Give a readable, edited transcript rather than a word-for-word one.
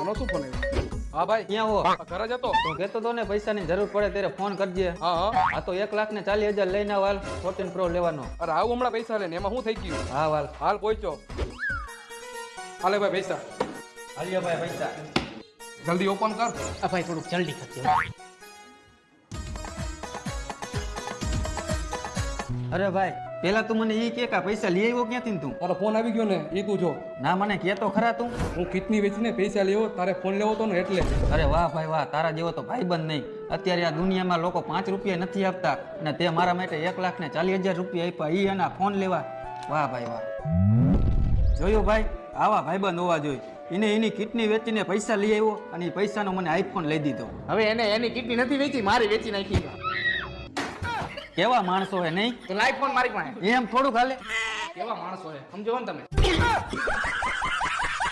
આનો શું ફોન આવ્યો? હા ભાઈ, ક્યાં હો? ઘરે જતો. તું કહેતો તો ને પૈસાની જરૂર પડે ત્યારે ફોન કરજે. હા હા. આ તો 1,40,000 લઈને વાલ 14 પ્રો લેવાનો. અરે આવું હમણાં પૈસા લે ને એમાં શું થઈ ગયું? હા વાલ. હાલ પહોંચ્યો. હાલે ભાઈ પૈસા. હાલ્યો ભાઈ પૈસા. જલ્દી ઓપન કર. આ ભાઈ થોડુંક જલ્દી કરજો. અરે ભાઈ પેલા તું મને ઈ કે પૈસા લઈ આવ્યો ક્યાંથી ને તું? તારો ફોન આવી ગયો ને એ તું જો. ના મને કહેતો ખરા તું. હું કિડની વેચીને પૈસા લેવો, તારે ફોન લેવો તો ને એટલે. અરે વાહ ભાઈ વાહ, તારા જેવો તો ભાઈબંધ નહીં. અત્યારે આ દુનિયામાં લોકો 5 રૂપિયા નથી આપતા અને તે મારા માટે 1,40,000 રૂપિયા આપ્યા ઈ એના ફોન લેવા. વાહ ભાઈ વાહ. જોયું ભાઈ, આવા ભાઈબંધ હોવા જોઈએ. એને એની કિડની વેચીને પૈસા લઈ આવ્યો અને એ પૈસાનો મને આઈફોન લઈ દીધો. હવે એને એની કિડની નથી વેચી, મારી વેચી નાખી. કેવા માણસો હે નહીં? તો લાઈફ ફોન મારી પાસે. એમ થોડુંક હાલે. કેવા માણસો હે સમજો ને તમે.